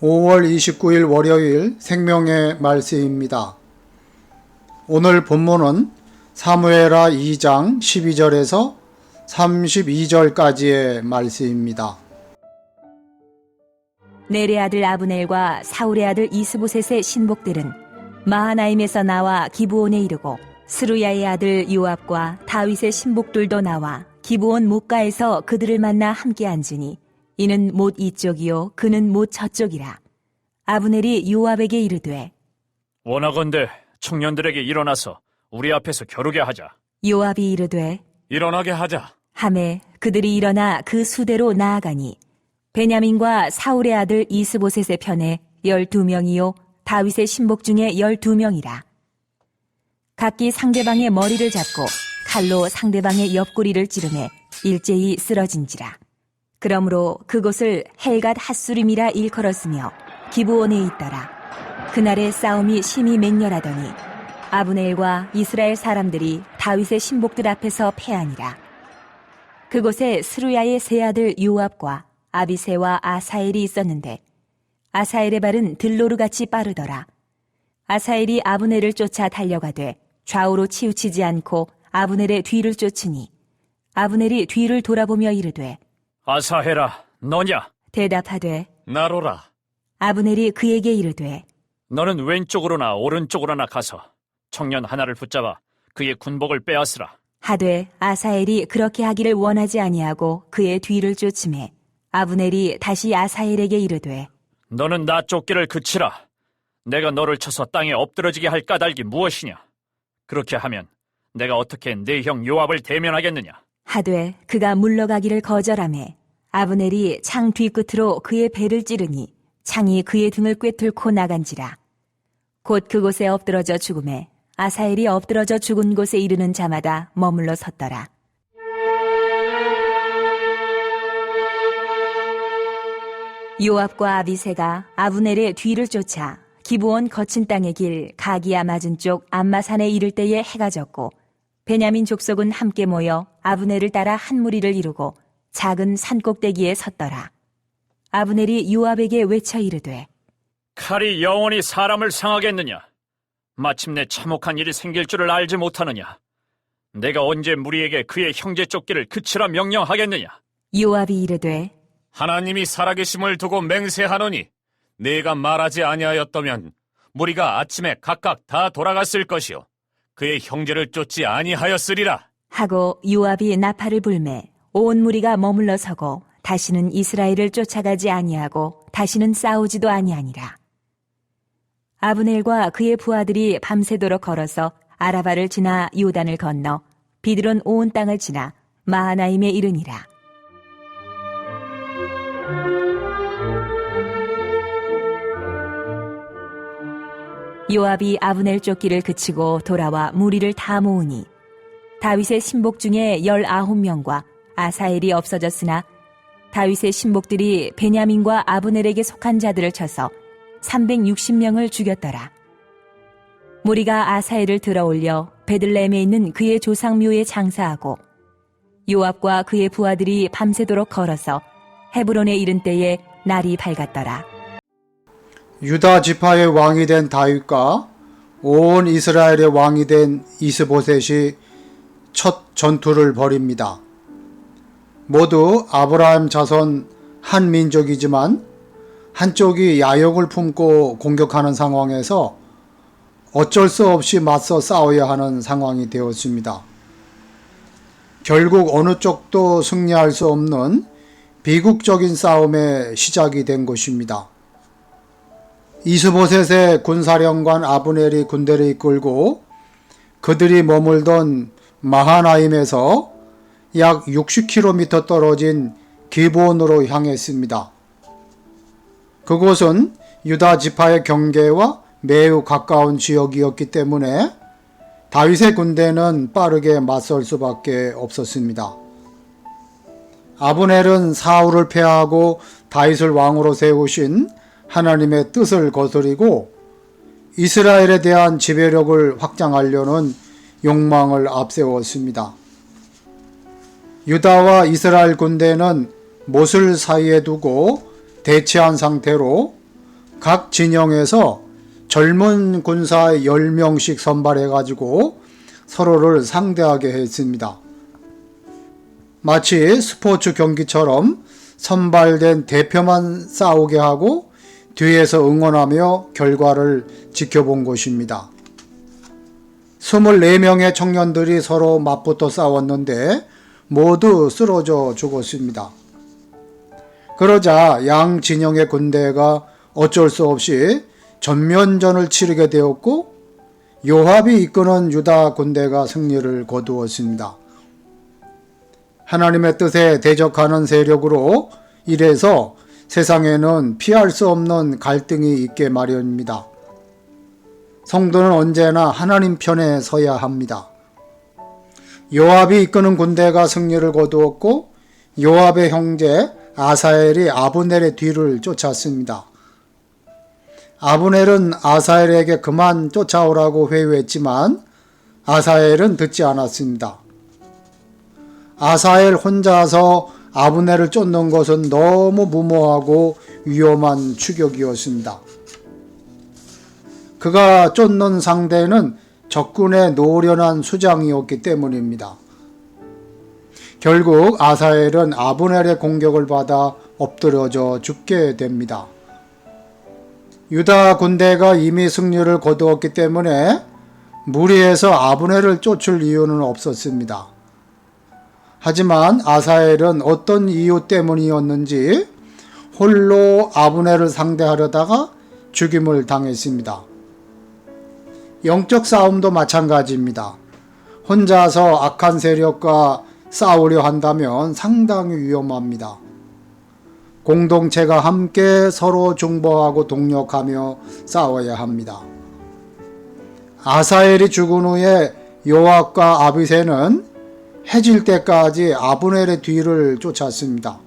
(5월 29일) 월요일 생명의 말씀입니다. 오늘 본문은 사무엘하 2장 12절에서 32절까지의 말씀입니다. 넬의 아들 아브넬과 사울의 아들 이스보셋의 신복들은 마하나임에서 나와 기브온에 이르고, 스루야의 아들 요압과 다윗의 신복들도 나와 기브온 목가에서 그들을 만나 함께 앉으니 이는 못 이쪽이요 그는 못 저쪽이라. 아브넬이 요압에게 이르되, 원하건대 청년들에게 일어나서 우리 앞에서 겨루게 하자. 요압이 이르되, 일어나게 하자. 하매 그들이 일어나 그 수대로 나아가니 베냐민과 사울의 아들 이스보셋의 편에 12명이요 다윗의 신복 중에 12명이라. 각기 상대방의 머리를 잡고 칼로 상대방의 옆구리를 찌르매 일제히 쓰러진지라. 그러므로 그곳을 헬갓 핫수림이라 일컬었으며 기브온에 있더라. 그날의 싸움이 심히 맹렬하더니 아브넬과 이스라엘 사람들이 다윗의 신복들 앞에서 패하니라. 그곳에 스루야의 세 아들 요압과 아비새와 아사엘이 있었는데 아사엘의 발은 들로르같이 빠르더라. 아사엘이 아브넬을 쫓아 달려가되 좌우로 치우치지 않고 아브넬의 뒤를 쫓으니 아브넬이 뒤를 돌아보며 이르되, 아사헬아, 너냐? 대답하되, 나로라. 아브넬이 그에게 이르되, 너는 왼쪽으로나 오른쪽으로나 가서 청년 하나를 붙잡아 그의 군복을 빼앗으라. 하되 아사엘이 그렇게 하기를 원하지 아니하고 그의 뒤를 쫓으매 아브넬이 다시 아사엘에게 이르되, 너는 나 쫓기를 그치라. 내가 너를 쳐서 땅에 엎드러지게 할 까닭이 무엇이냐? 그렇게 하면 내가 어떻게 내 형 요압을 대면하겠느냐? 하되 그가 물러가기를 거절하매 아브넬이 창 뒤끝으로 그의 배를 찌르니 창이 그의 등을 꿰뚫고 나간지라. 곧 그곳에 엎드러져 죽음에 아사엘이 엎드러져 죽은 곳에 이르는 자마다 머물러 섰더라. 요압과 아비새가 아브넬의 뒤를 쫓아 기브온 거친 땅의 길 가기야 맞은 쪽 암마산에 이를 때에 해가 졌고, 베냐민 족속은 함께 모여 아브넬을 따라 한 무리를 이루고 작은 산꼭대기에 섰더라. 아브넬이 요압에게 외쳐 이르되, 칼이 영원히 사람을 상하겠느냐? 마침내 참혹한 일이 생길 줄을 알지 못하느냐? 내가 언제 무리에게 그의 형제 쫓기를 그치라 명령하겠느냐? 요압이 이르되, 하나님이 살아계심을 두고 맹세하노니 내가 말하지 아니하였다면 무리가 아침에 각각 다 돌아갔을 것이요 그의 형제를 쫓지 아니하였으리라. 하고 요압이 나팔을 불매 온 무리가 머물러 서고 다시는 이스라엘을 쫓아가지 아니하고 다시는 싸우지도 아니하니라. 아브넬과 그의 부하들이 밤새도록 걸어서 아라바를 지나 요단을 건너 비드론 온 땅을 지나 마하나임에 이르니라. 요압이 아브넬 쫓기를 그치고 돌아와 무리를 다 모으니 다윗의 신복 중에 19명과 아사엘이 없어졌으나 다윗의 신복들이 베냐민과 아브넬에게 속한 자들을 쳐서 360명을 죽였더라. 무리가 아사엘을 들어올려 베들레헴에 있는 그의 조상묘에 장사하고 요압과 그의 부하들이 밤새도록 걸어서 헤브론에 이른 때에 날이 밝았더라. 유다 지파의 왕이 된 다윗과 온 이스라엘의 왕이 된 이스보셋이 첫 전투를 벌입니다. 모두 아브라함 자손 한 민족이지만 한쪽이 야욕을 품고 공격하는 상황에서 어쩔 수 없이 맞서 싸워야 하는 상황이 되었습니다. 결국 어느 쪽도 승리할 수 없는 비극적인 싸움의 시작이 된 것입니다. 이스보셋의 군사령관 아브넬이 군대를 이끌고 그들이 머물던 마하나임에서 약 60km 떨어진 기브온으로 향했습니다. 그곳은 유다 지파의 경계와 매우 가까운 지역이었기 때문에 다윗의 군대는 빠르게 맞설 수밖에 없었습니다. 아브넬은 사울을 패하고 다윗을 왕으로 세우신 하나님의 뜻을 거스리고 이스라엘에 대한 지배력을 확장하려는 욕망을 앞세웠습니다. 유다와 이스라엘 군대는 못을 사이에 두고 대치한 상태로 각 진영에서 젊은 군사 10명씩 선발해가지고 서로를 상대하게 했습니다. 마치 스포츠 경기처럼 선발된 대표만 싸우게 하고 뒤에서 응원하며 결과를 지켜본 것입니다. 24명의 청년들이 서로 맞붙어 싸웠는데 모두 쓰러져 죽었습니다. 그러자 양 진영의 군대가 어쩔 수 없이 전면전을 치르게 되었고 요압이 이끄는 유다 군대가 승리를 거두었습니다. 하나님의 뜻에 대적하는 세력으로 이래서 세상에는 피할 수 없는 갈등이 있게 마련입니다. 성도는 언제나 하나님 편에 서야 합니다. 요압이 이끄는 군대가 승리를 거두었고 요압의 형제 아사엘이 아브넬의 뒤를 쫓았습니다. 아브넬은 아사엘에게 그만 쫓아오라고 회유했지만 아사엘은 듣지 않았습니다. 아사엘 혼자서 아브넬을 쫓는 것은 너무 무모하고 위험한 추격이었습니다. 그가 쫓는 상대는 적군의 노련한 수장이었기 때문입니다. 결국 아사엘은 아브넬의 공격을 받아 엎드려져 죽게 됩니다. 유다 군대가 이미 승리를 거두었기 때문에 무리해서 아브넬을 쫓을 이유는 없었습니다. 하지만 아사엘은 어떤 이유 때문이었는지 홀로 아브넬을 상대하려다가 죽임을 당했습니다. 영적 싸움도 마찬가지입니다. 혼자서 악한 세력과 싸우려 한다면 상당히 위험합니다. 공동체가 함께 서로 중보하고 동력하며 싸워야 합니다. 아사엘이 죽은 후에 요압과 아비새는 해질 때까지 아브넬의 뒤를 쫓았습니다.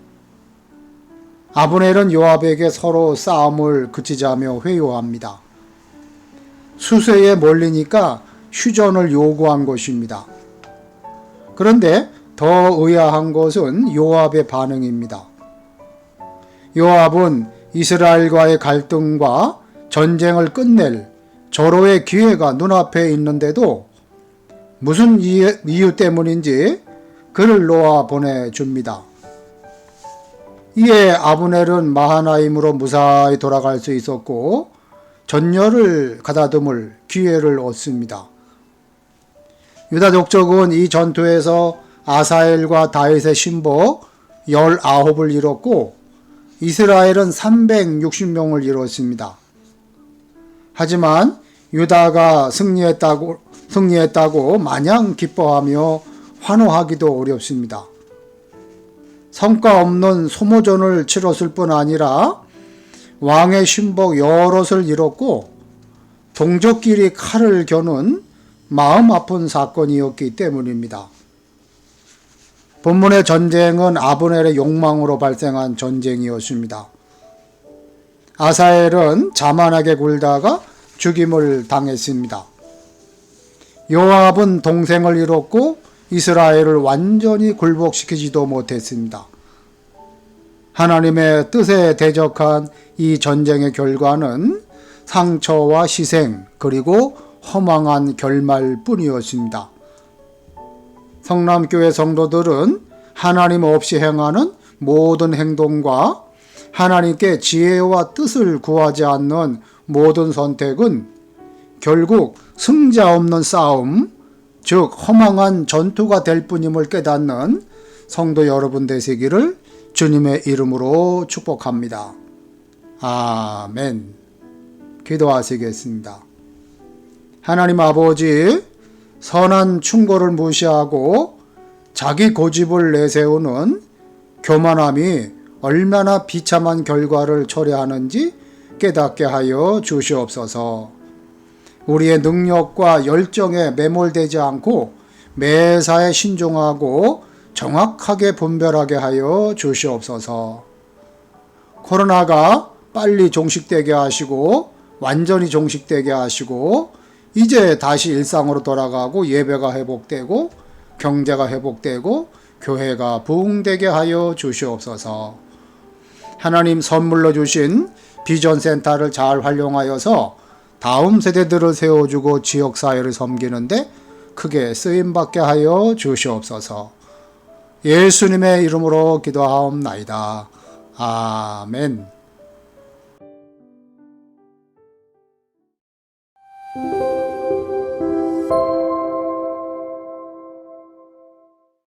아브넬은 요압에게 서로 싸움을 그치자며 회유합니다. 수세에 몰리니까 휴전을 요구한 것입니다. 그런데 더 의아한 것은 요압의 반응입니다. 요압은 이스라엘과의 갈등과 전쟁을 끝낼 절호의 기회가 눈앞에 있는데도 무슨 이유 때문인지 그를 놓아 보내줍니다. 이에 아브넬은 마하나임으로 무사히 돌아갈 수 있었고 전열을 가다듬을 기회를 얻습니다. 유다 족속은 이 전투에서 아사엘과 다윗의 신복 19을 잃었고 이스라엘은 360명을 잃었습니다. 하지만 유다가 승리했다고 마냥 기뻐하며 환호하기도 어렵습니다. 성과 없는 소모전을 치렀을 뿐 아니라 왕의 신복 여럿을 잃었고 동족끼리 칼을 겨눈 마음 아픈 사건이었기 때문입니다. 본문의 전쟁은 아브넬의 욕망으로 발생한 전쟁이었습니다. 아사엘은 자만하게 굴다가 죽임을 당했습니다. 요압은 동생을 잃었고 이스라엘을 완전히 굴복시키지도 못했습니다. 하나님의 뜻에 대적한 이 전쟁의 결과는 상처와 희생 그리고 허망한 결말뿐이었습니다. 성남교회 성도들은 하나님 없이 행하는 모든 행동과 하나님께 지혜와 뜻을 구하지 않는 모든 선택은 결국 승자 없는 싸움, 즉 허망한 전투가 될 뿐임을 깨닫는 성도 여러분 되시기를 주님의 이름으로 축복합니다. 아멘. 기도하시겠습니다. 하나님 아버지, 선한 충고를 무시하고 자기 고집을 내세우는 교만함이 얼마나 비참한 결과를 초래하는지 깨닫게 하여 주시옵소서. 우리의 능력과 열정에 매몰되지 않고 매사에 신중하고 정확하게 분별하게 하여 주시옵소서. 코로나가 빨리 종식되게 하시고 완전히 종식되게 하시고 이제 다시 일상으로 돌아가고 예배가 회복되고 경제가 회복되고 교회가 부흥되게 하여 주시옵소서. 하나님 선물로 주신 비전센터를 잘 활용하여서 다음 세대들을 세워주고 지역사회를 섬기는데 크게 쓰임받게 하여 주시옵소서. 예수님의 이름으로 기도하옵나이다. 아멘.